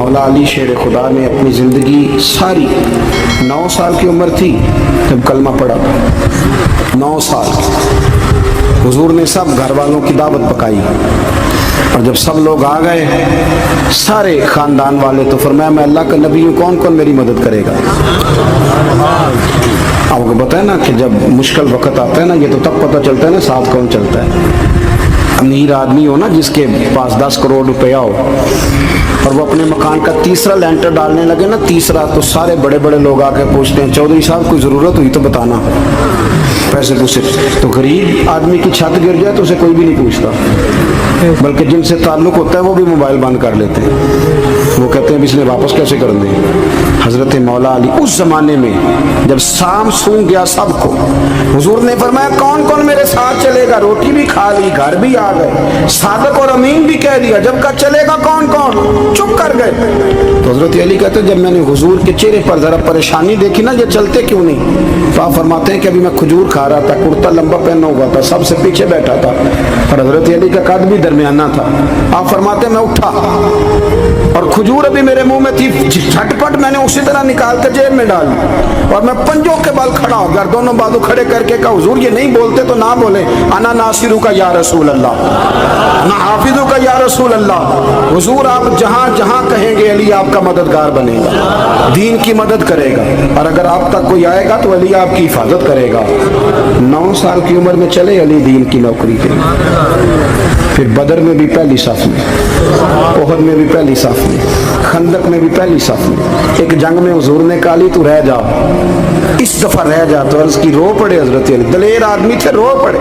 مولا علی شیر خدا نے اپنی زندگی ساری 9 سال کی عمر تھی جب کلمہ پڑھا تھا، 9 سال حضور نے سب گھر والوں کی دعوت پکائی، اور جب سب لوگ آ گئے سارے خاندان والے، تو فرمایا میں اللہ کا نبی ہوں، کون کون میری مدد کرے گا؟ آپ کو بتائیں نا کہ جب مشکل وقت آتا ہے نا، یہ تو تب پتہ چلتا ہے نا ساتھ کون چلتا ہے۔ امیر آدمی ہو نا جس کے پاس 10 کروڑ روپیہ ہو اور وہ اپنے مکان کا تیسرا لینٹر ڈالنے لگے نا، تیسرا، تو سارے بڑے بڑے لوگ آ کے پوچھتے ہیں چودھری صاحب کوئی ضرورت ہوئی تو بتانا، پیسے پوچھے۔ تو غریب آدمی کی چھت گر جائے تو اسے کوئی بھی نہیں پوچھتا، بلکہ جن سے تعلق ہوتا ہے وہ بھی موبائل بند کر لیتے ہیں، وہ کہتے ہیں اس نے واپس کیسے کر دیں۔ حضرت مولا علی اس زمانے میں جب سام سونگ گیا سب کو، حضور نے فرمایا کون کون میرے ساتھ چلے گا؟ روٹی بھی کھا لی، گھر بھی آ گئے، صادق اور امین بھی کہہ دیا، جب کہا چلے گا کون کون؟ چپ کر گئے۔ تو حضرت علی کہتے ہیں جب میں نے حضور کے چہرے پر ذرا پریشانی دیکھی نا، یہ چلتے کیوں نہیں؟ تو آپ فرماتے ہیں کہ ابھی میں کھجور کھا رہا تھا، کرتا لمبا پہنا ہوا تھا، سب سے پیچھے بیٹھا تھا، اور حضرت علی کا قد بھی درمیانہ تھا۔ آپ فرماتے ہیں میں اٹھا اور کھجور ابھی میرے منہ میں تھی، جھٹ پٹ میں نے اسی طرح نکال کے جیب میں ڈال دی، اور میں پنجوں کے بل کھڑا ہو گیا، دونوں بازو کھڑے کر کے کہا حضور یہ نہیں بولتے تو نہ بولے، انا ناصرو کا یا رسول اللہ، انا حافظو کا یا رسول اللہ۔ حضور آپ جہاں جہاں کہیں گے علی آپ کا مددگار بنے گا، دین کی مدد کرے گا، اور اگر آپ تک کوئی آئے گا تو علی آپ کی حفاظت کرے گا۔ 9 سال کی عمر میں چلے علی دین کی نوکری پہ، پھر بدر میں بھی پہلی صف میں، احد میں بھی پہلی صف میں، خندق میں بھی پہلی صف میں۔ ایک جنگ میں حضور نے کہا علی تو رہ جا، اس دفعہ رہ جا، تو عرض کی رو پڑے حضرت علی، دلیر آدمی تھے، رو پڑے،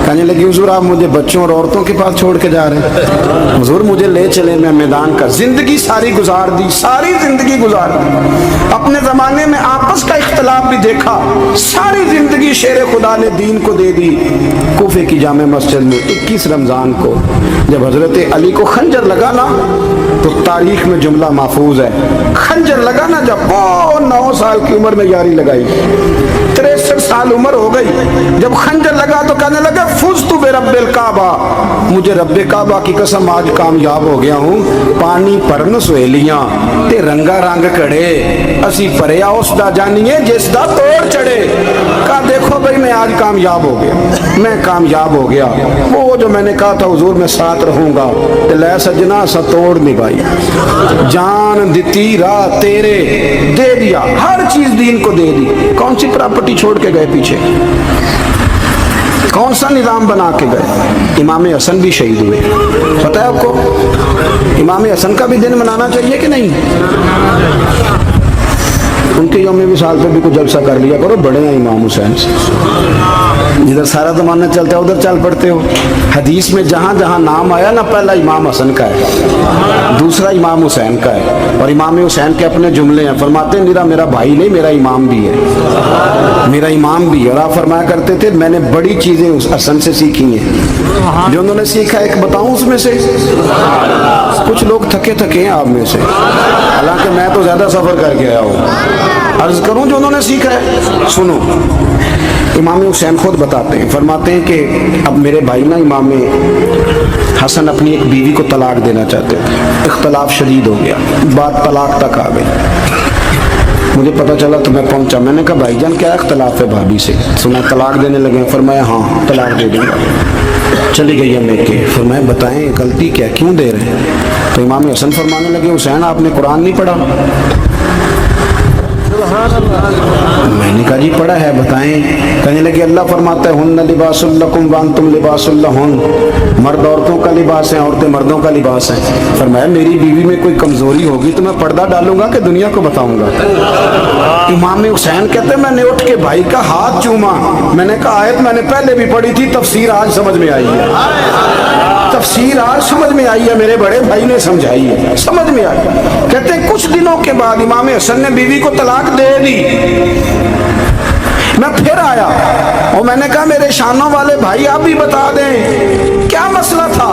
کہنے لگی حضور آپ مجھے بچوں اور عورتوں کے پاس چھوڑ کے جا رہے ہیں، حضور مجھے لے چلے، میں میدان کا زندگی ساری گزار دی، ساری زندگی گزار دی، اپنے زمانے میں آپس کا اختلاف بھی دیکھا، ساری زندگی شیر خدا نے دین کو دے دی۔ کوفے کی جامع مسجد میں 21 رمضان کو جب حضرت علی کو خنجر لگا نا، تو تاریخ میں جملہ محفوظ ہے، خنجر لگا نا جب وہ 9 سال کی عمر میں یاری لگائی، 63 سال عمر ہو گئی، جب خنجر لگا تو کہنے لگا فزت برب الکعبہ، مجھے رب کعبہ کی قسم آج کامیاب ہو گیا ہوں، پانی پرن سہیلیاں تے رنگا رنگ کڑے، اسی پریا اس دا جانیے جس دا توڑ چڑھے۔ کہا دیکھو بھائی میں آج کامیاب ہو گیا، میں کامیاب ہو گیا، وہ جو میں نے کہا تھا حضور میں ساتھ رہوں گا، تے لے سجنا سا توڑ نبھائی، جان دیتی راہ تیرے، دے دیا ہر چیز دین کو دے دی۔ کون سی پراپرٹی چھوڑ کے گئے پیچھے؟ کون سا نظام بنا کے گئے؟ امام حسن بھی شہید ہوئے، پتہ ہے آپ کو؟ امام حسن کا بھی دن منانا چاہیے کہ نہیں؟ ان کے یوم وصال پہ بھی کوئی جلسہ کر لیا کرو، بڑے ہیں امام حسین سے، جدھر سارا زمانہ چلتا ہے ادھر چل پڑتے ہو۔ حدیث میں جہاں جہاں نام آیا نا، پہلا امام حسن کا ہے، دوسرا امام حسین کا ہے، اور امام حسین کے اپنے جملے ہیں، فرماتے ہیں میرا بھائی نہیں، میرا امام بھی ہے، میرا امام بھی ہے۔ اور آپ فرمایا کرتے تھے میں نے بڑی چیزیں اس حسن سے سیکھی ہیں، جو انہوں نے سیکھا ایک بتاؤں اس میں سے؟ کچھ لوگ تھکے ہیں آپ میں سے، حالانکہ میں تو زیادہ سفر کر کے آیا ہوں، عرض کروں جو انہوں نے سیکھا ہے؟ سنو، امام حسین خود بتاتے ہیں، فرماتے ہیں کہ اب میرے بھائی نا امام حسن اپنی ایک بیوی کو طلاق دینا چاہتے تھے، اختلاف شدید ہو گیا، بات طلاق تک آ گئی، مجھے پتہ چلا تو میں پہنچا، میں نے کہا بھائی جان کیا اختلاف ہے بھابھی سے؟ سنا طلاق دینے لگے، فرمایا ہاں طلاق دے دوں گا۔ چلی گئی ہے میں کہ فرمایا بتائیں غلطی کیا، کیوں دے رہے ہیں؟ تو امام حسن فرمانے لگے حسین آپ نے قرآن نہیں پڑھا؟ میں نے کہا جی پڑھا ہے، بتائیں۔ کہنے لگے اللہ فرماتا ہے ہن لباس لکم وانتم لباس لہن، مرد عورتوں کا لباس ہے، عورتیں مردوں کا لباس ہے۔ فرمایا میری بیوی میں کوئی کمزوری ہوگی تو میں پردہ ڈالوں گا کہ دنیا کو بتاؤں گا؟ امام حسین کہتے ہیں میں نے اٹھ کے بھائی کا ہاتھ چوما، میں نے کہا آیت میں نے پہلے بھی پڑھی تھی، تفسیر آج سمجھ میں آئی ہے، تفسیر آج سمجھ میں آئی ہے، میرے بڑے بھائی نے سمجھائی ہے، سمجھ میں آئی۔ کہتے ہیں کچھ دنوں کے بعد امام حسن نے بیوی کو طلاق دے دی، میں پھر آیا اور میں نے کہا میرے شانوں والے بھائی آپ بھی بتا دیں کیا مسئلہ تھا؟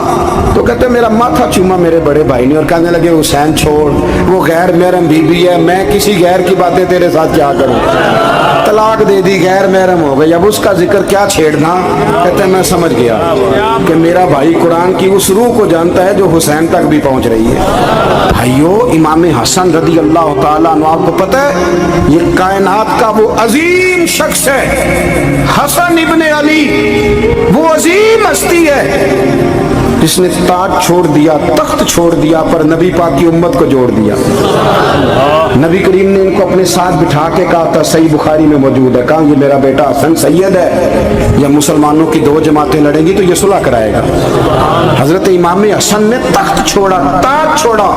تو کہتے میرا ماتھا چوما میرے بڑے بھائی نے اور کہنے لگے حسین چھوڑ، وہ غیر محرم بیوی ہے، میں کسی غیر کی باتیں تیرے ساتھ کیا کروں، طلاق دے دی، غیر محرم ہو گئی، اب اس کا ذکر کیا چھیڑنا؟ کہتے میں سمجھ گیا کہ میرا بھائی قرآن کی اس روح کو جانتا ہے جو حسین تک بھی پہنچ رہی ہے۔ بھائیو، امام حسن رضی اللہ تعالیٰ عنہ، آپ کو پتہ ہے یہ کائنات کا وہ عظیم شخص ہے، حسن ابن علی، وہ عظیم ہستی ہے جس نے تاج چھوڑ دیا، تخت چھوڑ دیا، پر نبی پاک کی امت کو جوڑ دیا۔ نبی کریم نے ان کو اپنے ساتھ بٹھا کے کہا تھا، صحیح بخاری میں موجود ہے، کہا یہ میرا بیٹا حسن سید ہے، یا مسلمانوں کی دو جماعتیں لڑیں گی تو یہ صلح کرائے گا۔ حضرت امام حسن نے تخت چھوڑا، تاج چھوڑا،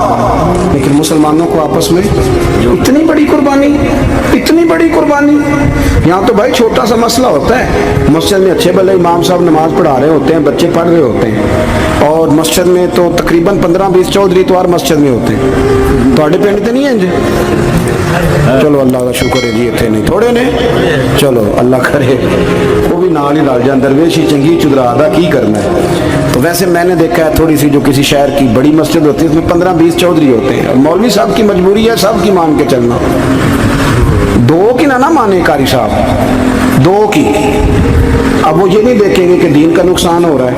لیکن مسلمانوں کو آپس میں اتنی بڑی قربانی، اتنی بڑی قربانی۔ یہاں تو بھائی چھوٹا سا مسئلہ ہوتا ہے، مسجد میں اچھے بھلے امام صاحب نماز پڑھا رہے ہوتے ہیں، بچے پڑھ رہے ہوتے ہیں، اور مسجد میں تو تقریباً 15-20 چودھری اتوار مسجد میں ہوتے ہیں، تو پنڈ تو نہیں ہیں جی؟ چلو اللہ کا شکر ہے جی، اتنے نہیں تھوڑے نے، چلو اللہ کرے وہ بھی نال ہی رل جان، درویشی چنگی چدرا دا کی کرنا ہے۔ تو ویسے میں نے دیکھا ہے تھوڑی سی جو کسی شہر کی بڑی مسجد ہوتی ہے اس میں 15-20 چودھری ہوتے ہیں، اور مولوی صاحب کی مجبوری ہے سب کی مان کے چلنا، دو کی نہ مانے قاری صاحب، دو کی۔ اب وہ یہ نہیں دیکھیں گے کہ دین کا نقصان ہو رہا ہے،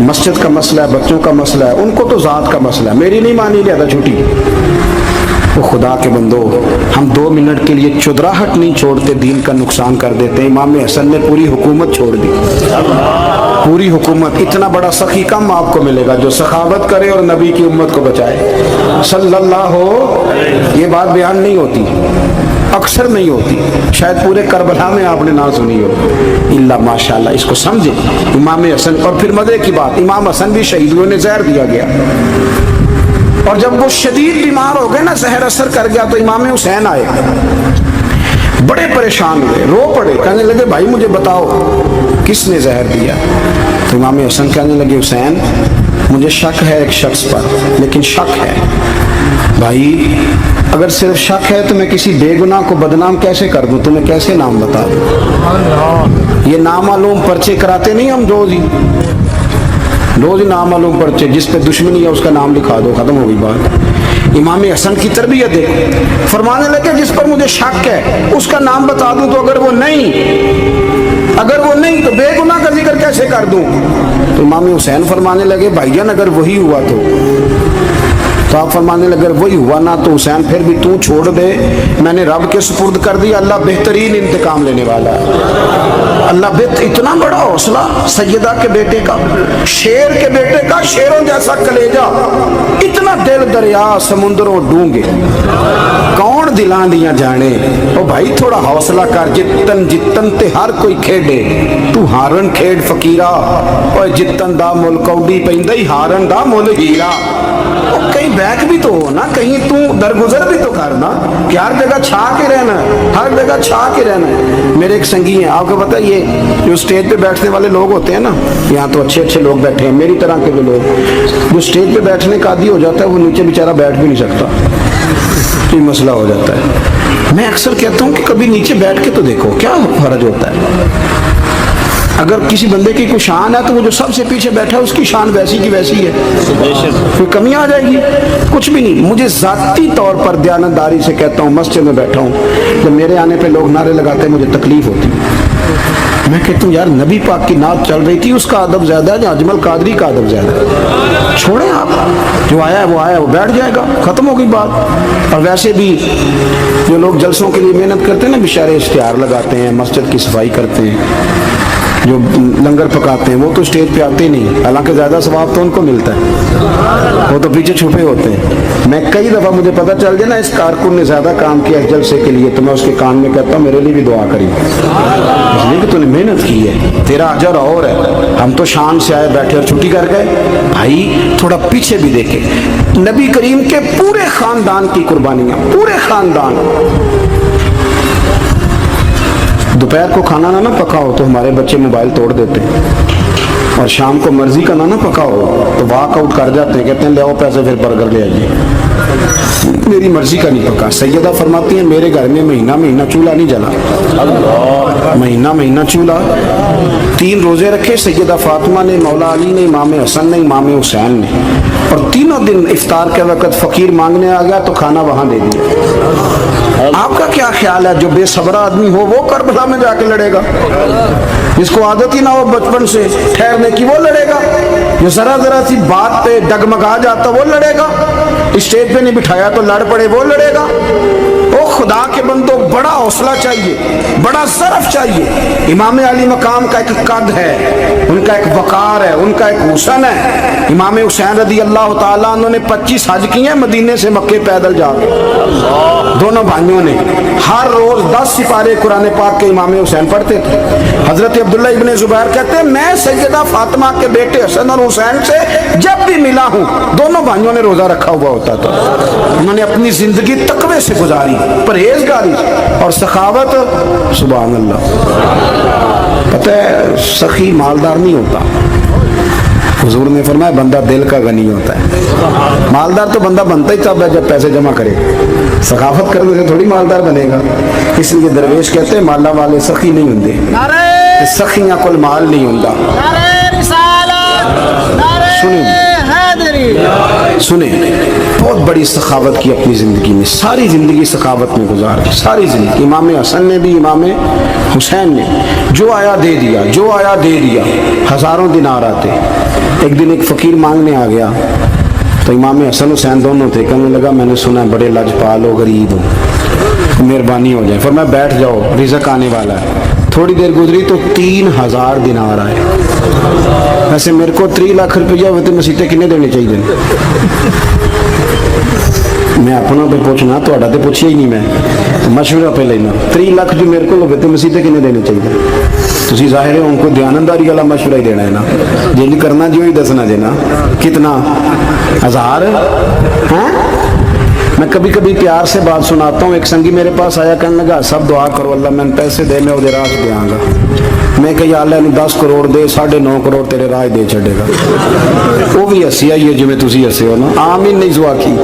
مسجد کا مسئلہ ہے، بچوں کا مسئلہ ہے، ان کو تو ذات کا مسئلہ ہے، میری نہیں مانی لہذا چھوٹی۔ وہ خدا کے بندو، ہم 2 منٹ کے لیے چدراہٹ نہیں چھوڑتے، دین کا نقصان کر دیتے ہیں۔ امام حسن نے پوری حکومت چھوڑ دی، پوری حکومت۔ اتنا بڑا سخی کم آپ کو ملے گا جو سخاوت کرے اور نبی کی امت کو بچائے صلی اللہ ہو۔ یہ بات بیان نہیں ہوتی، اکثر نہیں ہوتی، شاید پورے کربلا میں آپ نے نہ سنی ہو، اللہ ماشاءاللہ۔ اس کو سمجھے امام حسن۔ اور پھر مزے کی بات، امام حسن بھی شہید ہوئے، انہیں زہر دیا گیا، اور جب وہ شدید بیمار ہو گئے نا، زہر اثر کر گیا، تو امام حسین آئے، بڑے پریشان ہوئے، رو پڑے، کہنے لگے بھائی مجھے بتاؤ کس نے زہر دیا؟ تو امام حسن کہنے لگے حسین مجھے شک ہے ایک شخص پر، لیکن شک ہے بھائی، اگر صرف شک ہے تو میں کسی بے گناہ کو بدنام کیسے کر دوں، تمہیں کیسے نام بتا دوں؟ یہ نامعلوم پرچے کراتے نہیں ہم روز ہی نامعلوم پرچے، جس پہ دشمنی ہے اس کا نام لکھا دو، ختم ہو گئی بات۔ امام حسن کی تربیت ہے، فرمانے لگے جس پر مجھے شک ہے اس کا نام بتا دوں، تو اگر وہ نہیں تو بے گناہ کا ذکر کیسے کر دوں؟ تو امام حسین فرمانے لگے بھائی جان اگر وہی ہوا تو آپ فرمانے لگے اگر وہی ہوا نا تو حسین پھر بھی تو چھوڑ دے، میں نے رب کے سپرد کر دیا، اللہ بہترین انتقام لینے والا ہے۔ اللہ اتنا بڑا حوصلہ سیدہ کے بیٹے کا، شیر کے بیٹے کا، شیروں جیسا کلیجہ، اتنا دل دریا سمندروں ڈونگے، کون دلاں دیاں جانے۔ او بھائی تھوڑا حوصلہ کر، جتن تے ہر کوئی کھیڈے، تو ہارن کھیڈ فقیرہ، اور جتن دا مل کوڈی پیندی ہارن دا مل ہیرا۔ کہیں بیک بھی تو ہو نا، کہیں تو درگزر بھی تو کرنا کہ ہر جگہ چھا کے رہنا ہے، ہر جگہ چھا کے رہنا ہے۔ میرے ایک سنگی ہیں، آپ کو پتہ یہ جو اسٹیج پہ بیٹھنے والے لوگ ہوتے ہیں نا، یہاں تو اچھے لوگ بیٹھے ہیں، میری طرح کے جو لوگ جو اسٹیج پہ بیٹھنے کا عادی ہو جاتا ہے وہ نیچے بیچارہ بیٹھ بھی نہیں سکتا، یہ مسئلہ ہو جاتا ہے۔ میں اکثر کہتا ہوں کہ کبھی نیچے بیٹھ کے تو دیکھو کیا فرق ہوتا ہے۔ اگر کسی بندے کی کوئی شان ہے تو وہ جو سب سے پیچھے بیٹھا ہے اس کی شان ویسی کی ویسی ہے، کوئی کمی آ جائے گی؟ کچھ بھی نہیں۔ مجھے ذاتی طور پر دیانتداری سے کہتا ہوں، مسجد میں بیٹھا ہوں، جب میرے آنے پہ لوگ نعرے لگاتے ہیں مجھے تکلیف ہوتی ہے، میں کہتا ہوں یار نبی پاک کی نعت چل رہی تھی، اس کا ادب زیادہ ہے یا اجمل قادری کا ادب زیادہ ہے؟ چھوڑیں آپ، جو آیا ہے وہ بیٹھ جائے گا، ختم ہو گئی بات۔ اور ویسے بھی جو لوگ جلسوں کے لیے محنت کرتے ہیں نا، بیچارے اشتہار لگاتے ہیں، مسجد کی صفائی کرتے ہیں، جو لنگر پکاتے ہیں، وہ تو اسٹیج پہ آتے نہیں، حالانکہ زیادہ ثواب تو ان کو ملتا ہے، وہ تو پیچھے چھپے ہوتے ہیں۔ میں کئی دفعہ مجھے پتہ چل جائے نا اس کارکن نے زیادہ کام کیا اس جلسے کے لیے، تو میں اس کے کان میں کہتا ہوں میرے لیے بھی دعا کری، اس لیے کہ تو نے محنت کی ہے، تیرا اجر اور ہے۔ ہم تو شان سے آئے بیٹھے اور چھٹی کر گئے۔ بھائی تھوڑا پیچھے بھی دیکھے، نبی کریم کے پورے خاندان کی قربانیاں، پورے خاندان۔ دوپہر کو کھانا نہ پکا ہو تو ہمارے بچے موبائل توڑ دیتے ہیں، اور شام کو مرضی کا نہ پکا ہو تو واک آؤٹ کر جاتے ہیں, کہتے ہیں لے آؤ پیسے پھر برگر لے آئیے, میری مرضی کا نہیں پکا. سیدہ فرماتی ہیں میرے گھر میں مہینہ مہینہ چولہا نہیں جلا, مہینہ مہینہ چولہا. 3 روزے رکھے سیدہ فاطمہ نے, مولا علی نے, امام حسن نے, امام حسین نے, اور تینوں دن افطار کے وقت فقیر مانگنے آ گیا تو کھانا وہاں دے دیا. آپ کا کیا خیال ہے جو بے صبرا آدمی ہو وہ کربلا میں جا کے لڑے گا؟ جس کو عادت ہی نہ ہو بچپن سے ٹھہرنے کی وہ لڑے گا؟ جو ذرا ذرا سی بات پہ ڈگمگا جاتا وہ لڑے گا؟ اسٹیج پہ نہیں بٹھایا تو لڑ پڑے وہ لڑے گا؟ او خدا کے بندو, بڑا حوصلہ چاہیے, بڑا ظرف چاہیے. امام علی مقام کا ایک قد ہے, ان کا ایک وقار ہے, ان کا ایک حسن ہے. امام حسین رضی اللہ تعالیٰ عنہ نے 25 حج کیے مدینے سے مکے پیدل جا کے, دونوں بھائیوں نے. ہر روز 10 سپارے قرآن پاک کے امام حسین پڑھتے تھے. حضرت عبداللہ ابن زبیر کہتے ہیں میں سیدہ فاطمہ کے بیٹے حسن اور حسین سے جب بھی ملا ہوں دونوں بھائیوں نے روزہ رکھا ہوا ہوتا تھا. انہوں نے اپنی زندگی تقوی سے گزاری, پرہیزگاری اور سخاوت. سبحان اللہ. پتہ ہے سخی مالدار نہیں ہوتا, حضور نے فرمایا بندہ دل کا غنی ہوتا ہے. مالدار تو بندہ بنتا ہی تب ہے جب پیسے جمع کرے, سخاوت کرنے سے تھوڑی مالدار بنے گا. اس لیے درویش کہتے ہیں مالا والے سخی نہیں ہوندے, سخیاں کل مال نہیں ہوندا. سنیں بہت بڑی سخاوت کی اپنی زندگی میں, ساری زندگی سخاوت میں گزار دی, ساری زندگی. امام حسن نے بھی, امام حسین نے جو آیا دے دیا, جو آیا دے دیا. ہزاروں دینار آتے. ایک دن ایک فقیر مانگنے آ گیا تو امام حسن حسین دونوں تھے. کہنے لگا میں نے سنا بڑے لاجپال ہو, غریب ہو, مہربانی ہو جائے. فرمایا بیٹھ جاؤ رزق آنے والا ہے. تھوڑی دیر گزری تو 3000 دینار آئے. ویسے میرے کو 3 لاکھ روپیہ ہوئے تو مسیطے کنے دینے چاہیے؟ میں اپنا پہ پوچھنا, تھوڑا تو پوچھیا ہی نہیں, میں مشورہ پہ لینا. 3 لاکھ جو میرے کو ہوئے تو مسیطے کنے دینے چاہیے؟ تسی ظاہر ہے ان کو دیانتداری والا مشورہ ہی دینا ہے نا, جنج کرنا جو ہی دسنا دینا. کتنا 1000 ہیں؟ میں کبھی کبھی پیار سے بات سناتا ہوں. ایک سنگی میرے پاس آیا, کہنے لگا سب دعا کرو اللہ میں پیسے دے, میں وہ راہ دیا گا. میں کہ یا اللہ 10 کروڑ دے, 9.5 کروڑ تیرے راہ دے چھڑے گا. وہ بھی ہسی آئی ہے جو میں تسی ہسے ہو نا. آمین نہیں سوا کی,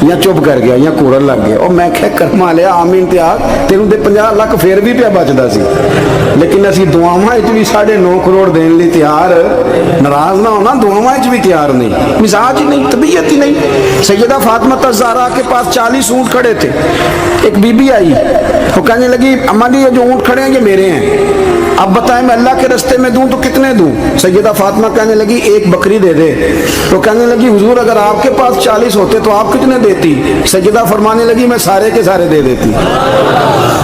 یا چپ کر گیا یا کوڑن لگ گیا. اور میں کہ کرما لیا آمین تے آگ تینوں دے 50 لاکھ پھر بھی پیا بچدا سی. لیکن اسی دعاواں وچ بھی 9.5 کروڑ دین لئی تیار, ناراض نہ ہونا, دعاواں وچ بھی تیار نہیں, مزاج ہی نہیں, طبیعت ہی نہیں. سیدہ فاطمہ الزہرا کے پاس 40 اونٹ کھڑے تھے. ایک بی بی آئی, وہ کہنے لگی اماں جی یہ جو اونٹ کھڑے ہیں یہ میرے ہیں, اب بتائیں میں اللہ کے رستے میں دوں تو کتنے دوں؟ سیدہ فاطمہ کہنے لگی 1 بکری دے دے. تو کہنے لگی حضور اگر آپ کے پاس 40 ہوتے تو آپ کتنے دیتی؟ سیدہ فرمانے لگی میں سارے کے سارے دے دیتی.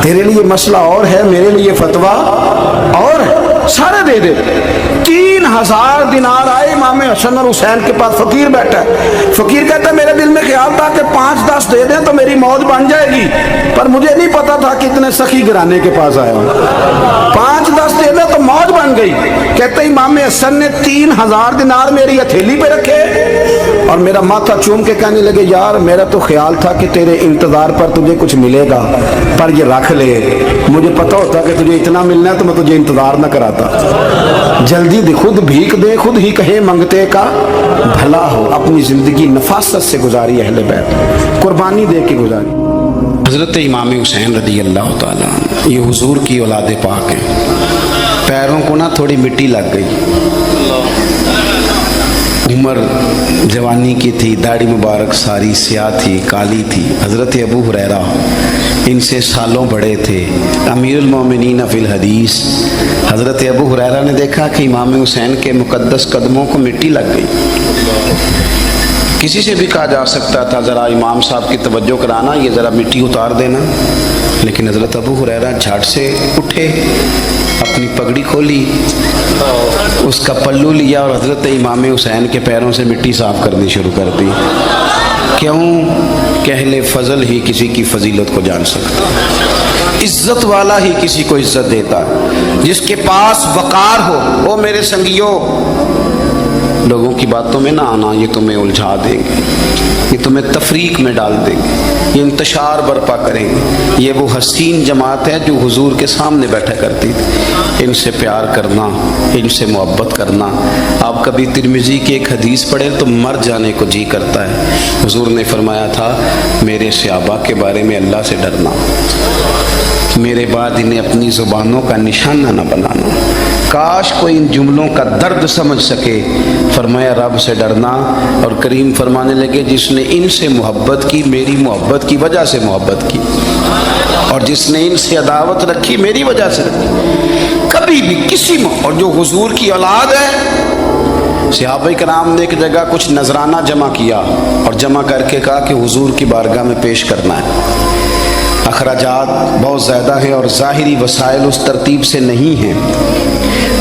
تیرے لیے مسئلہ اور ہے, میرے لیے فتویٰ اور ہے, سارے دے دے. 3000 دینار آئے امام حسن اور حسین کے پاس. فقیر بیٹھا ہے, فقیر کہتا ہے میرے دل میں خیال تھا کہ 5-10 دے دیں تو میری موت بن جائے گی, پر مجھے نہیں پتا تھا کہ اتنے سخی گرانے کے پاس آیا ہوں. 5-10 دے دیں تو موت بن گئی. کہتے امام حسن نے 3000 دینار میری ہتھیلی پہ رکھے اور میرا ماتھا چوم کے کہنے لگے یار میرا تو خیال تھا کہ تیرے انتظار پر تجھے کچھ ملے گا, پر یہ رکھ لے, مجھے پتا ہوتا کہ تجھے اتنا ملنا ہے تو میں تجھے انتظار نہ کراتا. جلدی دے, خود بھیک دے, خود ہی کہے منگتے کا بھلا ہو. اپنی زندگی نفاست سے گزاری اہل بیت, قربانی دے کے گزاری. حضرت امام حسین رضی اللہ تعالیٰ یہ حضور کی اولاد پاک ہیں. پیروں کو نہ تھوڑی مٹی لگ گئی, عمر جوانی کی تھی, داڑھی مبارک ساری سیاہ تھی, کالی تھی. حضرت ابو ہریرہ ان سے سالوں بڑے تھے, امیر المومنین فی الحدیث. حضرت ابو ہریرہ نے دیکھا کہ امام حسین کے مقدس قدموں کو مٹی لگ گئی. کسی سے بھی کہا جا سکتا تھا ذرا امام صاحب کی توجہ کرانا, یہ ذرا مٹی اتار دینا, لیکن حضرت ابو ہریرہ جھٹ سے اٹھے, اپنی پگڑی کھولی, اس کا پلو لیا اور حضرت امام حسین کے پیروں سے مٹی صاف کرنی شروع کر دی. کیوں کہ اہل فضل ہی کسی کی فضیلت کو جان سکتا, عزت والا ہی کسی کو عزت دیتا. جس کے پاس وقار ہو, او میرے سنگیوں لوگوں کی باتوں میں نہ آنا, یہ تمہیں الجھا دیں گے, یہ تمہیں تفریق میں ڈال دیں گے. یہ انتشار برپا کریں گے۔ یہ وہ حسین جماعت ہے جو حضور کے سامنے بیٹھا کرتی تھی۔ ان سے پیار کرنا، ان سے محبت کرنا۔ آپ کبھی ترمذی کی ایک حدیث پڑھیں تو مر جانے کو جی کرتا ہے۔ حضور نے فرمایا تھا میرے صحابہ کے بارے میں اللہ سے ڈرنا، میرے بعد انہیں اپنی زبانوں کا نشانہ نہ بنانا۔ کاش کوئی ان جملوں کا درد سمجھ سکے۔ فرمایا رب سے ڈرنا، اور کریم فرمانے لگے جس نے ان سے محبت کی میری محبت کی وجہ سے محبت کی، اور جس نے ان سے عداوت رکھی میری وجہ سے رکھی۔ کبھی بھی کسی اور جو حضور کی اولاد ہے، صحابہ کرام نے ایک جگہ کچھ نذرانہ جمع کیا اور جمع کر کے کہا کہ حضور کی بارگاہ میں پیش کرنا ہے۔ اخراجات بہت زیادہ ہیں اور ظاہری وسائل اس ترتیب سے نہیں ہیں۔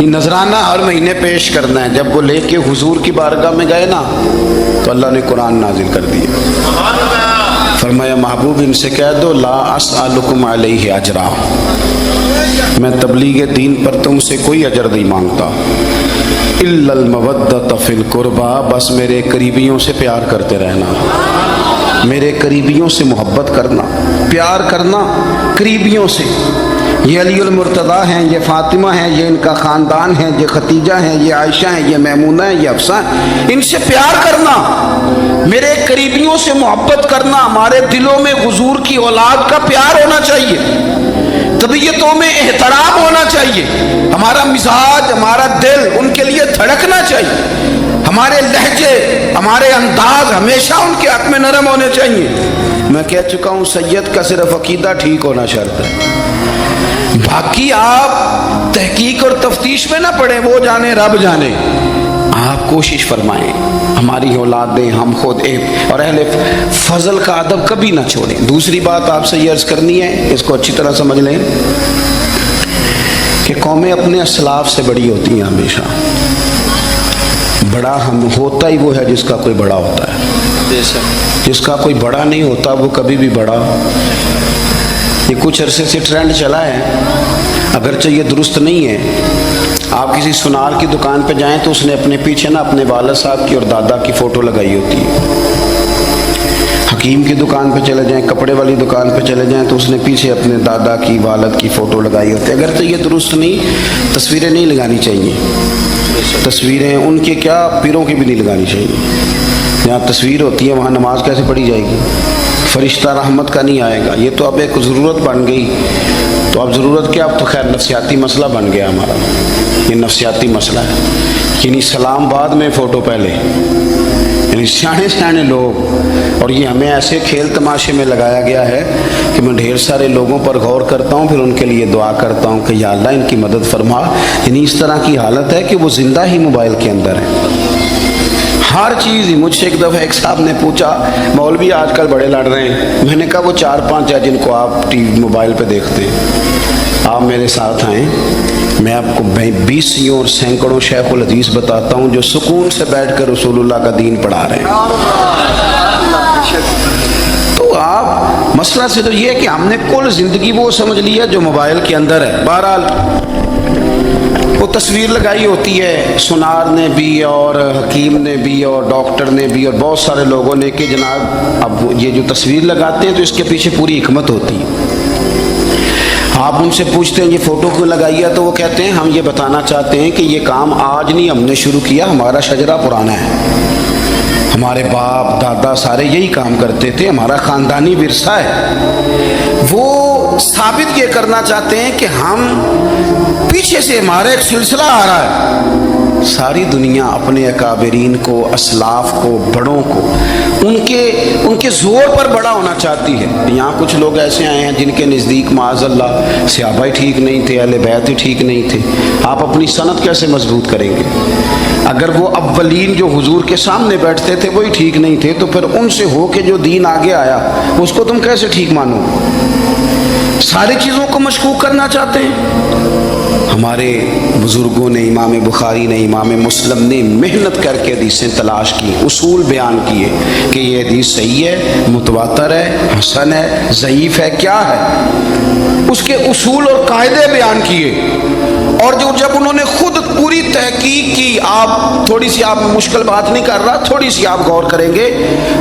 یہ نذرانہ ہر مہینے پیش کرنا ہے۔ جب وہ لے کے حضور کی بارگاہ میں گئے نا تو اللہ نے قرآن نازل کر دیا۔ فرمایا محبوب ان سے کہہ دو لا اسألکم علیہ اجرا، میں تبلیغ دین پر تم سے کوئی اجر نہیں مانگتا، الا المودۃ فی القربى، بس میرے قریبیوں سے پیار کرتے رہنا، میرے قریبیوں سے محبت کرنا، پیار کرنا قریبیوں سے۔ یہ علی المرتضیٰ ہیں، یہ فاطمہ ہیں، یہ ان کا خاندان ہے، یہ ختیجہ ہیں، یہ عائشہ ہیں، یہ میمونہ ہیں، یہ حفصہ ہیں، ان سے پیار کرنا، میرے قریبیوں سے محبت کرنا۔ ہمارے دلوں میں حضور کی اولاد کا پیار ہونا چاہیے، طبیعتوں میں احترام ہونا چاہیے، ہمارا مزاج، ہمارا دل ان کے لیے دھڑکنا چاہیے، ہمارے لہجے، ہمارے انداز ہمیشہ ان کے حق میں نرم ہونے چاہیے۔ میں کہہ چکا ہوں سید کا صرف عقیدہ ٹھیک ہونا شرط ہے، باقی آپ تحقیق اور تفتیش میں نہ پڑیں، وہ جانے رب جانے۔ آپ کوشش فرمائیں ہماری اولادیں، ہم خود اور اہل فضل کا ادب کبھی نہ چھوڑیں۔ دوسری بات آپ سے یہ عرض کرنی ہے، اس کو اچھی طرح سمجھ لیں کہ قومیں اپنے اسلاف سے بڑی ہوتی ہیں ہمیشہ۔ بڑا ہم ہوتا ہی وہ ہے جس کا کوئی بڑا ہوتا ہے، جس کا کوئی بڑا نہیں ہوتا وہ کبھی بھی بڑا۔ یہ کچھ عرصے سے ٹرینڈ چلا ہے، اگرچہ یہ درست نہیں ہے۔ آپ کسی سنار کی دکان پہ جائیں تو اس نے اپنے پیچھے نا اپنے والد صاحب کی اور دادا کی فوٹو لگائی ہوتی ہے۔ حکیم کی دکان پہ چلے جائیں، کپڑے والی دکان پہ چلے جائیں تو اس نے پیچھے اپنے دادا کی، والد کی فوٹو لگائی ہوتی ہے۔ اگرچہ یہ درست نہیں، تصویریں نہیں لگانی چاہیے، تصویریں ان کے کیا پیروں کی بھی نہیں لگانی چاہیے۔ جہاں تصویر ہوتی ہے وہاں نماز کیسے پڑھی جائے گی؟ فرشتہ رحمت کا نہیں آئے گا۔ یہ تو اب ایک ضرورت بن گئی، تو اب ضرورت کیا، اب تو خیر نفسیاتی مسئلہ بن گیا ہمارا، یہ نفسیاتی مسئلہ ہے۔ یعنی سلام بعد میں فوٹو پہلے، یعنی سیانے سیانے لوگ، اور یہ ہمیں ایسے کھیل تماشے میں لگایا گیا ہے کہ میں ڈھیر سارے لوگوں پر غور کرتا ہوں، پھر ان کے لیے دعا کرتا ہوں کہ یا اللہ ان کی مدد فرما۔ یعنی اس طرح کی حالت ہے کہ وہ زندہ ہی موبائل کے اندر ہے، ہر چیز ہی۔ مجھ سے ایک دفعہ ایک صاحب نے پوچھا مولوی آج کل بڑے لڑ رہے ہیں، میں نے کہا وہ 4-5 ہے جن کو آپ ٹی وی موبائل پہ دیکھتے ہیں، آپ میرے ساتھ آئیں، میں آپ کو 20 اور سینکڑوں شیخ الحدیث بتاتا ہوں جو سکون سے بیٹھ کر رسول اللہ کا دین پڑھا رہے ہیں۔ تو آپ مسئلہ سے تو یہ ہے کہ ہم نے کل زندگی وہ سمجھ لی ہے جو موبائل کے اندر ہے۔ بہرحال وہ تصویر لگائی ہوتی ہے سنار نے بھی اور حکیم نے بھی اور ڈاکٹر نے بھی اور بہت سارے لوگوں نے کہ جناب اب یہ جو تصویر لگاتے ہیں تو اس کے پیچھے پوری حکمت ہوتی ہے۔ آپ ان سے پوچھتے ہیں یہ فوٹو کیوں لگائی ہے تو وہ کہتے ہیں ہم یہ بتانا چاہتے ہیں کہ یہ کام آج نہیں ہم نے شروع کیا، ہمارا شجرہ پرانا ہے، ہمارے باپ دادا سارے یہی کام کرتے تھے، ہمارا خاندانی ورثہ ہے۔ وہ ثابت یہ کرنا چاہتے ہیں کہ ہم پیچھے سے ہمارا ایک سلسلہ آ رہا ہے۔ ساری دنیا اپنے اکابرین کو، اسلاف کو، بڑوں کو ان کے زور پر بڑا ہونا چاہتی ہے۔ یہاں کچھ لوگ ایسے آئے ہیں جن کے نزدیک معاذ اللہ صحابہ ہی ٹھیک نہیں تھے، اہل بیت ہی ٹھیک نہیں تھے۔ آپ اپنی سند کیسے مضبوط کریں گے؟ اگر وہ اولین جو حضور کے سامنے بیٹھتے تھے وہی ٹھیک نہیں تھے تو پھر ان سے ہو کے جو دین آگے آیا اس کو تم کیسے ٹھیک مانو؟ ساری چیزوں کو مشکوک کرنا چاہتے ہیں۔ ہمارے بزرگوں نے، امام بخاری نے، امام مسلم نے محنت کر کے حدیثیں تلاش کی، اصول بیان کیے کہ یہ حدیث صحیح ہے، متواتر ہے، حسن ہے، ضعیف ہے، کیا ہے، اس کے اصول اور قاعدے بیان کیے اور جو جب انہوں نے خود پوری تحقیق کی، آپ تھوڑی سی، آپ مشکل بات نہیں کر رہا، تھوڑی سی آپ غور کریں گے،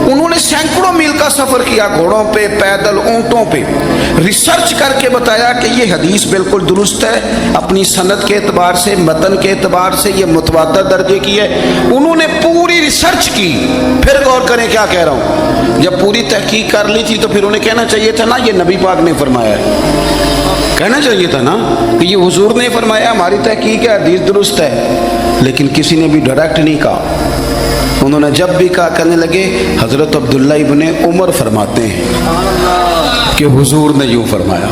انہوں نے سینکڑوں میل کا سفر کیا، گھوڑوں پہ، پیدل، اونٹوں پہ، ریسرچ کر کے بتایا کہ یہ حدیث بالکل درست ہے، اپنی سند کے اعتبار سے، متن کے اعتبار سے یہ متواتر درجے کی ہے۔ انہوں نے پوری ریسرچ کی۔ پھر غور کریں کیا کہہ رہا ہوں، جب پوری تحقیق کر لی تھی تو پھر انہیں کہنا چاہیے تھا نا یہ نبی پاک نے فرمایا ہے، کہنا چاہیے تھا نا کہ یہ حضور نے فرمایا، ہماری تحقیق ہے، حدیث درست ہے۔ لیکن کسی نے بھی ڈائریکٹ نہیں کہا۔ انہوں نے جب بھی کہا، کہنے لگے حضرت عبداللہ ابن عمر فرماتے ہیں کہ حضور نے یوں فرمایا،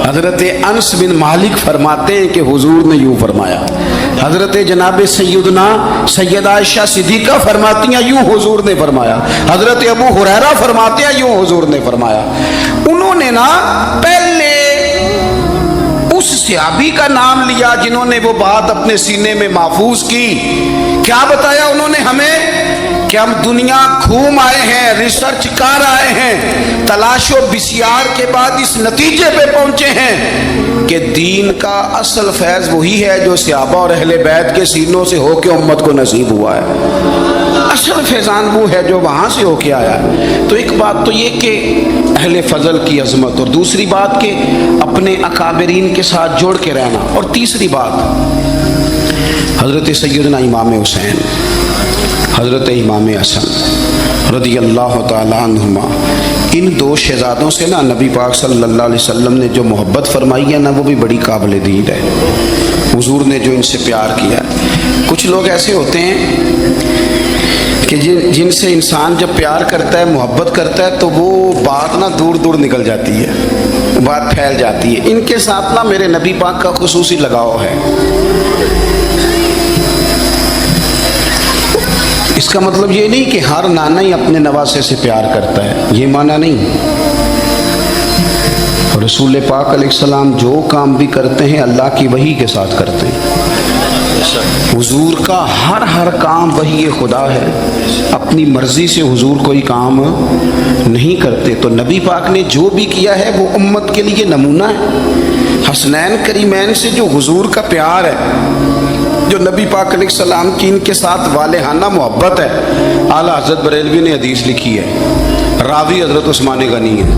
حضرت انس بن مالک فرماتے ہیں کہ حضور نے یوں فرمایا، حضرت جناب سیدہ عائشہ صدیقہ فرماتی ہیں یوں حضور نے فرمایا، حضرت ابو ہریرہ فرماتے ہیں یوں حضور نے فرمایا۔ انہوں نے نا پہلے اس صحابی کا نام لیا جنہوں نے وہ بات اپنے سینے میں محفوظ کی۔ کیا بتایا انہوں نے ہمیں کہ ہم دنیا گھوم آئے ہیں، ریسرچ کر آئے ہیں، تلاش و بسیار کے بعد اس نتیجے پہ پہنچے ہیں کہ دین کا اصل فیض وہی ہے جو صحابہ اور اہل بیت کے سینوں سے ہو کے امت کو نصیب ہوا ہے۔ اصل فیضان وہ ہے جو وہاں سے ہو کے آیا ہے۔ تو ایک بات تو یہ کہ اہل فضل کی عظمت، اور دوسری بات کہ اپنے اکابرین کے ساتھ جوڑ کے رہنا، اور تیسری بات حضرت سیدنا امام حسین، حضرت امام حسن رضی اللہ تعالیٰ عنہما، ان دو شہزادوں سے نا نبی پاک صلی اللہ علیہ وسلم نے جو محبت فرمائی ہے نا وہ بھی بڑی قابل دید ہے۔ حضور نے جو ان سے پیار کیا، کچھ لوگ ایسے ہوتے ہیں کہ جن سے انسان جب پیار کرتا ہے، محبت کرتا ہے تو وہ بات نا دور دور نکل جاتی ہے، بات پھیل جاتی ہے۔ ان کے ساتھ نا میرے نبی پاک کا خصوصی لگاؤ ہے۔ اس کا مطلب یہ نہیں کہ ہر نانا ہی اپنے نواسے سے پیار کرتا ہے، یہ معنی نہیں۔ رسول پاک علیہ السلام جو کام بھی کرتے ہیں اللہ کی وحی کے ساتھ کرتے ہیں۔ حضور کا ہر کام وحی خدا ہے، اپنی مرضی سے حضور کوئی کام نہیں کرتے۔ تو نبی پاک نے جو بھی کیا ہے وہ امت کے لیے نمونہ ہے۔ حسنین کریمین سے جو حضور کا پیار ہے، جو نبی پاک علیہ السلام کی ان کے ساتھ والہانہ محبت ہے، اعلیٰ حضرت بریلوی نے حدیث لکھی ہے، راوی حضرت عثمان غنی ہے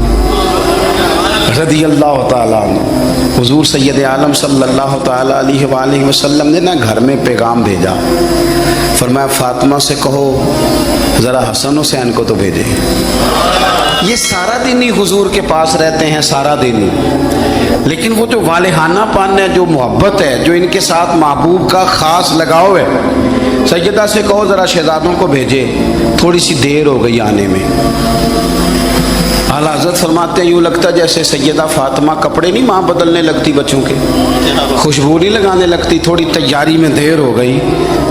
رضی اللہ تعالیٰ عنہ۔ حضور سید عالم صلی اللہ تعالیٰ علیہ وآلہ وسلم نے نا گھر میں پیغام بھیجا، فرمایا فاطمہ سے کہو ذرا حسن حسین کو تو بھیجے۔ یہ سارا دن ہی حضور کے پاس رہتے ہیں، سارا دن ہی، لیکن وہ جو والہانہ پن ہے، جو محبت ہے، جو ان کے ساتھ محبوب کا خاص لگاؤ ہے، سیدہ سے کہو ذرا شہزادوں کو بھیجے، تھوڑی سی دیر ہو گئی آنے میں۔ اعلیٰ حضرت فرماتے ہیں یوں لگتا جیسے سیدہ فاطمہ کپڑے نہیں ماں بدلنے لگتی بچوں کے، خوشبو نہیں لگانے لگتی، تھوڑی تیاری میں دیر ہو گئی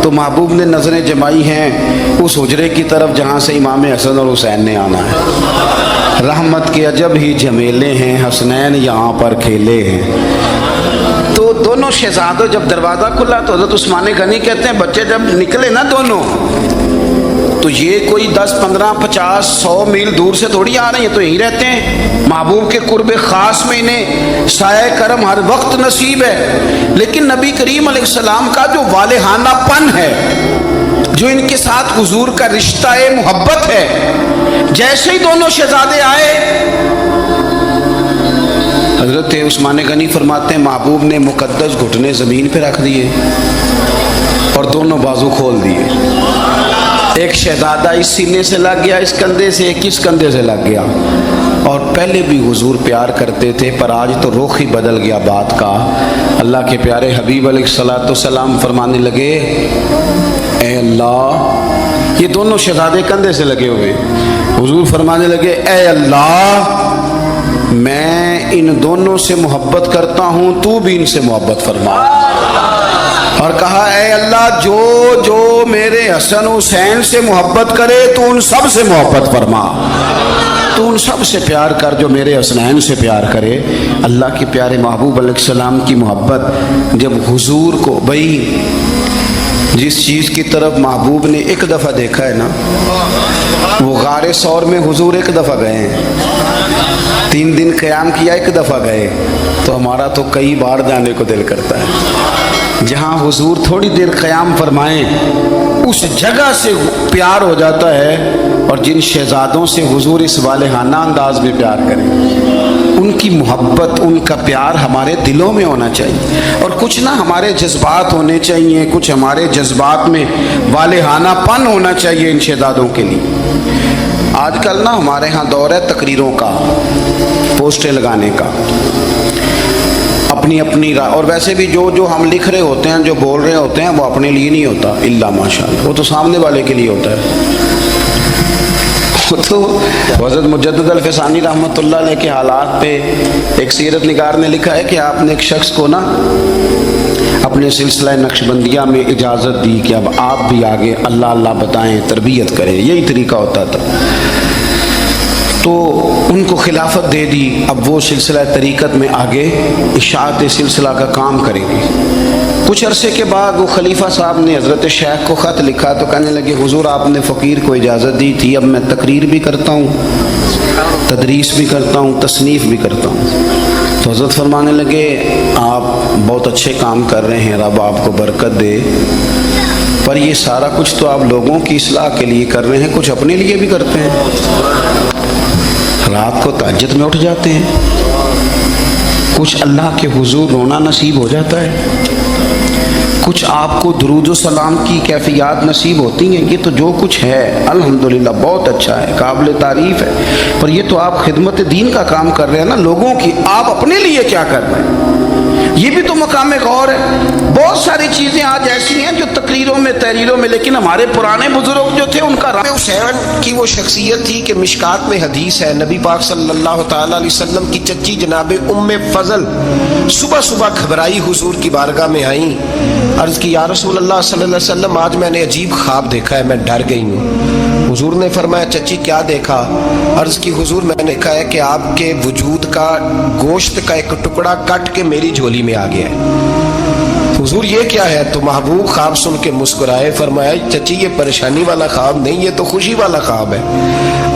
تو محبوب نے نظریں جمائی ہیں اس حجرے کی طرف جہاں سے امام حسن اور حسین نے آنا ہے۔ رحمت کے عجب ہی جمیلے ہیں، حسنین یہاں پر کھیلے ہیں۔ تو دونوں شہزادوں جب دروازہ کھلا تو حضرت عثمان غنی کہتے ہیں بچے جب نکلے نا دونوں تو یہ کوئی 10 15 50 100 میل دور سے تھوڑی آ رہے ہیں، تو یہیں رہتے ہیں، محبوب کے قرب خاص میں انہیں سایہ کرم ہر وقت نصیب ہے۔ لیکن نبی کریم علیہ السلام کا جو والہانہ پن ہے، جو ان کے ساتھ حضور کا رشتہ محبت ہے، جیسے ہی دونوں شہزادے آئے حضرت عثمان غنی فرماتے ہیں محبوب نے مقدس گھٹنے زمین پہ رکھ دیے اور دونوں بازو کھول دیے۔ ایک شہزادہ اس سینے سے لگ گیا، اس کندھے سے، ایک اس کندھے سے لگ گیا۔ اور پہلے بھی حضور پیار کرتے تھے پر آج تو رخ ہی بدل گیا بات کا۔ اللہ کے پیارے حبیب علیہ الصلوۃ والسلام فرمانے لگے اے اللہ، یہ دونوں شہزادے کندھے سے لگے ہوئے، حضور فرمانے لگے اے اللہ میں ان دونوں سے محبت کرتا ہوں، تو بھی ان سے محبت فرما۔ اور کہا اے اللہ جو جو میرے حسن حسین سے محبت کرے تو ان سب سے محبت فرما، تو ان سب سے پیار کر جو میرے حسنین سے پیار کرے۔ اللہ کے پیارے محبوب علیہ السلام کی محبت جب حضور کو، بھائی جس چیز کی طرف محبوب نے ایک دفعہ دیکھا ہے نا، وہ غار ثور میں حضور ایک دفعہ گئے ہیں، 3 دن قیام کیا ایک دفعہ گئے، تو ہمارا تو کئی بار جانے کو دل کرتا ہے۔ جہاں حضور تھوڑی دیر قیام فرمائیں اس جگہ سے پیار ہو جاتا ہے، اور جن شہزادوں سے حضور اس والہانہ انداز میں پیار کریں ان کی محبت، ان کا پیار ہمارے دلوں میں ہونا چاہیے، اور کچھ نہ ہمارے جذبات ہونے چاہیے، کچھ ہمارے جذبات میں والہانہ پن ہونا چاہیے ان شہزادوں کے لیے۔ آج کل نا ہمارے ہاں دور ہے تقریروں کا، پوسٹیں لگانے کا، اپنی اپنی اور ویسے بھی جو ہم لکھ رہے ہوتے ہیں، جو بول رہے ہوتے ہیں، وہ اپنے لیے نہیں ہوتا الا ماشاءاللہ، وہ تو سامنے والے کے لیے ہوتا ہے۔ تو حضرت مجدد الفسانی رحمۃ اللہ علیہ کے حالات پہ ایک سیرت نگار نے لکھا ہے کہ آپ نے ایک شخص کو نا اپنے سلسلہ نقشبندیہ میں اجازت دی کہ اب آپ بھی آگے اللہ اللہ بتائیں، تربیت کریں، یہی طریقہ ہوتا تھا، تو ان کو خلافت دے دی، اب وہ سلسلہ طریقت میں آگے اشاعت سلسلہ کا کام کریں گے۔ کچھ عرصے کے بعد وہ خلیفہ صاحب نے حضرت شیخ کو خط لکھا تو کہنے لگے حضور آپ نے فقیر کو اجازت دی تھی، اب میں تقریر بھی کرتا ہوں، تدریس بھی کرتا ہوں، تصنیف بھی کرتا ہوں۔ تو حضرت فرمانے لگے آپ بہت اچھے کام کر رہے ہیں، رب آپ کو برکت دے، پر یہ سارا کچھ تو آپ لوگوں کی اصلاح کے لیے کر رہے ہیں، کچھ اپنے لیے بھی کرتے ہیں، رات کو تہجد میں اٹھ جاتے ہیں، کچھ اللہ کے حضور رونا نصیب ہو جاتا ہے، کچھ آپ کو درود و سلام کی کیفیات نصیب ہوتی ہیں، یہ تو جو کچھ ہے الحمدللہ بہت اچھا ہے، قابل تعریف ہے، پر یہ تو آپ خدمت دین کا کام کر رہے ہیں نا لوگوں کی، آپ اپنے لیے کیا کر رہے ہیں؟ یہ بھی تو مقام غور ہے۔ بہت ساری چیزیں آج ایسی ہیں جو تقریروں میں تحریروں میں، لیکن ہمارے پرانے بزرگ جو تھے ان کا حسین کی وہ شخصیت تھی کہ مشکات میں حدیث ہے، نبی پاک صلی اللہ تعالی علیہ وسلم کی چچی جناب ام فضل صبح صبح گھبرائی حضور کی بارگاہ میں آئیں، عرض کی یا رسول اللہ صلی اللہ علیہ وسلم آج میں نے عجیب خواب دیکھا ہے، میں ڈر گئی ہوں۔ حضور نے فرمایا چچی کیا دیکھا؟ عرض کی حضور میں نے دیکھا ہے کہ آپ کے وجود کا گوشت کا ایک ٹکڑا کٹ کے میری جھولی میں آ گیا ہے۔ حضور یہ کیا ہے؟ تو محبوب خواب سن کے مسکرائے، فرمایا چچی یہ پریشانی والا خواب نہیں، یہ تو خوشی والا خواب ہے،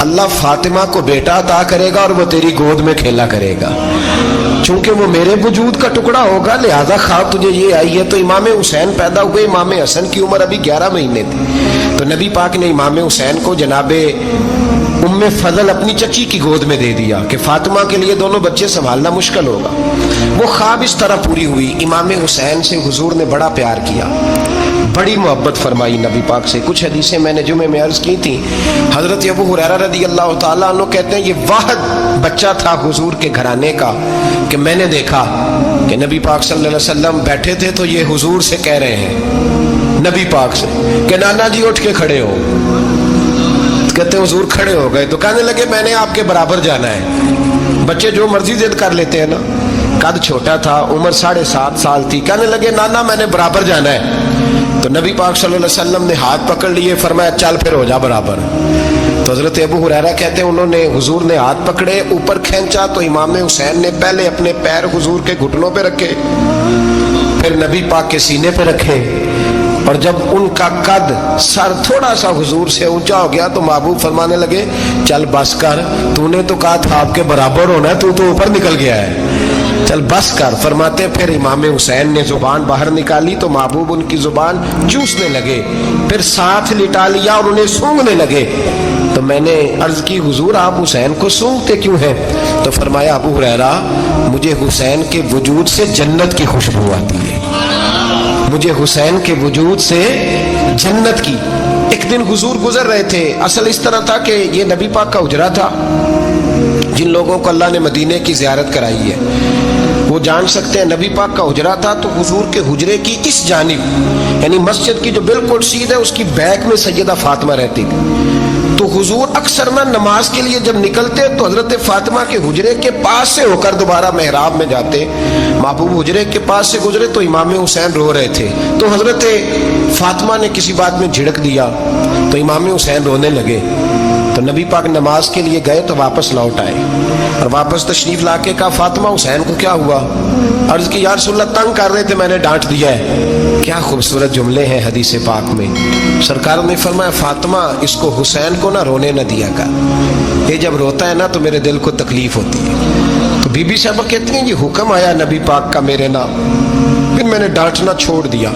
اللہ فاطمہ کو بیٹا عطا کرے گا اور وہ تیری گود میں کھیلا کرے گا، چونکہ وہ میرے وجود کا ٹکڑا ہوگا لہذا خواب تجھے یہ آئی ہے۔ تو امام حسین پیدا ہوئے، امام حسن کی عمر ابھی 11 مہینے تھی، تو نبی پاک نے امام حسین کو جناب ام فضل اپنی چچی کی گود میں دے دیا کہ فاطمہ کے لیے دونوں بچے سنبھالنا مشکل ہوگا۔ وہ خواب اس طرح پوری ہوئی، امام حسین سے حضور نے بڑا پیار کیا، بڑی محبت فرمائی نبی پاک سے۔ کچھ حدیثیں میں نے جمعے میں عرض کی تھیں، حضرت ابو ہریرہ رضی اللہ تعالیٰ عنہ کہتے ہیں یہ واحد بچہ تھا حضور کے گھرانے کا کہ میں نے دیکھا کہ نبی پاک صلی اللہ علیہ وسلم بیٹھے تھے تو یہ حضور سے کہہ رہے ہیں، نبی پاک سے کہ نانا جی اٹھ کے کھڑے ہو، کہتے ہیں حضور کھڑے ہو گئے تو کہنے لگے میں نے آپ کے برابر جانا ہے۔ بچے جو مرضی ضد کر لیتے ہیں نا، قد چھوٹا تھا، عمر 7.5 سال تھی، کہنے لگے نانا میں نے برابر جانا ہے، تو نبی پاک صلی اللہ علیہ وسلم نے ہاتھ پکڑ لیے، فرمایا چل پھر ہو جا برابر۔ تو حضرت ابو ہریرہ کہتے ہیں انہوں نے حضور نے ہاتھ پکڑے اوپر کھینچا تو امام حسین نے پہلے اپنے پیر حضور کے گھٹنوں پہ رکھے، پھر نبی پاک کے سینے پہ رکھے، اور جب ان کا قد سر تھوڑا سا حضور سے اونچا ہو گیا تو محبوب فرمانے لگے چل بس کر، تو نے تو کہا تھا آپ کے برابر ہونا، تو اوپر نکل گیا ہے، چل بس کر۔ فرماتے پھر امام حسین نے زبان باہر نکالی تو محبوب ان کی زبان چوسنے لگے، پھر ساتھ لٹا لیا اور انہیں سونگھنے لگے۔ تو میں نے عرض کی حضور آپ حسین کو سونگھتے کیوں ہیں؟ تو فرمایا ابو ہریرہ مجھے حسین کے وجود سے جنت کی خوشبو آتی ہے، مجھے حسین کے وجود سے جنت کی۔ ایک دن حضور گزر رہے تھے، اصل اس طرح تھا کہ یہ نبی پاک کا حجرہ تھا، جن لوگوں کو اللہ نے مدینے کی زیارت کرائی ہے وہ جان سکتے ہیں، نبی پاک کا حجرہ تھا تو حضور کے حجرے کی اس جانب یعنی مسجد کی جو بالکل سیدھ ہے اس کی بیک میں سیدہ فاطمہ رہتی تھی، تو حضور اکثر نہ نماز کے لیے جب نکلتے تو حضرت فاطمہ کے حجرے کے پاس سے ہو کر دوبارہ محراب میں جاتے، محبوب حجرے کے پاس سے گزرے تو امام حسین رو رہے تھے، تو حضرت فاطمہ نے کسی بات میں جھڑک دیا تو امام حسین رونے لگے، تو نبی پاک نماز کے لیے گئے تو واپس لوٹ آئے، اور واپس تشریف لا کے کہا فاطمہ حسین کو کیا ہوا؟ عرض کی یا رسول اللہ تنگ کر رہے تھے میں نے ڈانٹ دیا ہے۔ کیا خوبصورت جملے ہیں حدیث پاک میں، سرکار نے فرمایا فاطمہ اس کو حسین کو نہ رونے نہ دیا کر، یہ جب روتا ہے نا تو میرے دل کو تکلیف ہوتی ہے۔ تو بی بی صاحبہ کہتی ہیں یہ حکم آیا نبی پاک کا میرے نام، پھر میں نے ڈانٹنا چھوڑ دیا.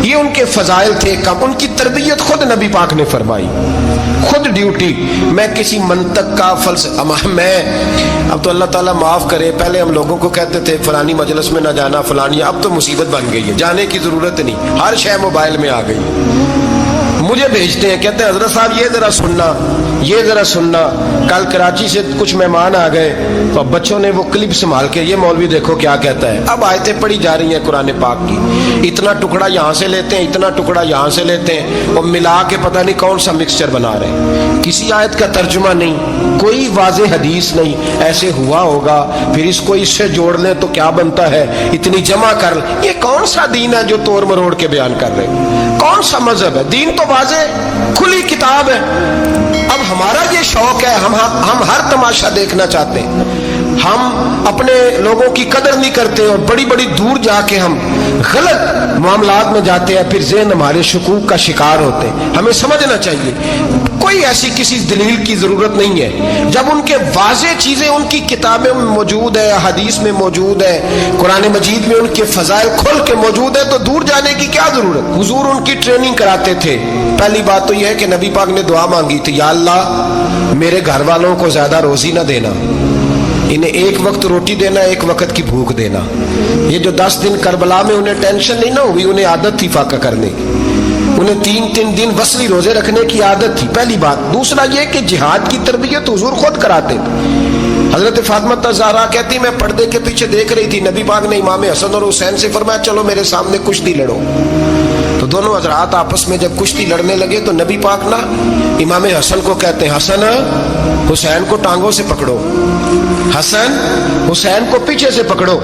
یہ ان کے فضائل تھے کم. ان کی تربیت خود نبی پاک نے فرمائی, خود ڈیوٹی. میں کسی منطق کا میں اب تو اللہ تعالیٰ معاف کرے, پہلے ہم لوگوں کو کہتے تھے فلانی مجلس میں نہ جانا فلانی, اب تو مصیبت بن گئی ہے, جانے کی ضرورت نہیں, ہر شے موبائل میں آ گئی. مجھے بھیجتے ہیں, کہتے ہیں حضرت صاحب یہ ذرا سننا, یہ ذرا سننا. کل کراچی سے کچھ مہمان آ گئے تو اب بچوں نے وہ کلپ سنبھال کے, یہ مولوی دیکھو کیا کہتا ہے. اب آیتیں پڑھی جا رہی ہیں قرآن پاک کی, اتنا ٹکڑا یہاں سے لیتے ہیں, اتنا ٹکڑا یہاں سے لیتے ہیں, اور ملا کے پتہ نہیں کون سا مکسچر بنا رہے ہیں. کسی آیت کا ترجمہ نہیں, کوئی واضح حدیث نہیں. ایسے ہوا ہوگا, پھر اس کو اس سے جوڑ لیں تو کیا بنتا ہے, اتنی جمع کر. یہ کون سا دین ہے جو توڑ مروڑ کے بیان کر رہے, کون سا مذہب ہے؟ دین تو واضح کھلی کتاب ہے. اب ہمارا یہ شوق ہے, ہم ہر تماشا دیکھنا چاہتے ہیں. ہم اپنے لوگوں کی قدر نہیں کرتے اور بڑی بڑی دور جا کے ہم غلط معاملات میں جاتے ہیں, پھر ذہن ہمارے شکوک کا شکار ہوتے ہیں. ہمیں سمجھنا چاہیے کوئی ایسی کسی دلیل کی ضرورت نہیں ہے. جب ان کے واضح چیزیں ان کی کتابیں میں موجود ہے, حدیث میں موجود ہے, قرآن مجید میں ان کے فضائل کھل کے موجود ہے, تو دور جانے کی کیا ضرورت. حضور ان کی ٹریننگ کراتے تھے. پہلی بات تو یہ ہے کہ نبی پاک نے دعا مانگی تھی, یا اللہ میرے گھر والوں کو زیادہ روزی نہ دینا, انہیں ایک وقت روٹی دینا, ایک وقت کی بھوک دینا. یہ جو 10 دن کربلا میں انہیں ٹینشن نہیں نہ ہوئی, انہیں عادت تھی فاقہ کرنے کی, انہیں 3 دن وصلی روزے رکھنے کی عادت تھی. پہلی بات. دوسرا یہ کہ جہاد کی تربیت حضور خود کراتے تھے. حضرت فاطمہ زہرا کہتی میں پردے کے پیچھے دیکھ رہی تھی, نبی پاک نے امام حسن اور حسین سے فرمایا چلو میرے سامنے کشتی لڑو. تو دونوں حضرات آپس میں جب کشتی لڑنے لگے تو نبی پاک نا امام حسن کو کہتے ہیں, حسن حسین کو ٹانگوں سے پکڑو, حسن حسین کو پیچھے سے پکڑو.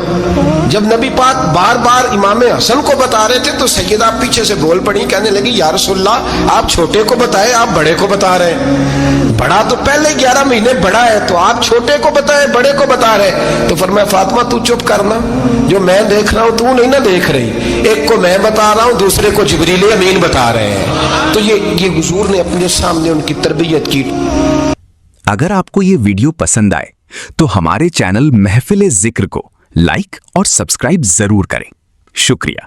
جب نبی پاک بار بار امام حسن کو بتا رہے تھے تو سیدہ پیچھے سے بول پڑی, کہنے لگی یا رسول اللہ آپ چھوٹے کو بتائے, آپ بڑے کو بتا رہے ہیں. بڑا تو پہلے 11 مہینے بڑا ہے, تو آپ چھوٹے کو بتائے بڑے کو بتا رہے. تو فرمایا فاطمہ تو چپ کرنا, جو میں دیکھ رہا ہوں تو نہیں نہ دیکھ رہی, ایک کو میں بتا رہا ہوں دوسرے کو جبریل امین بتا رہے ہیں. تو یہ حضور نے اپنے سامنے ان کی تربیت کی. اگر آپ کو یہ ویڈیو پسند آئے تو ہمارے چینل محفل ذکر کو لائک اور سبسکرائب ضرور کریں. شکریہ.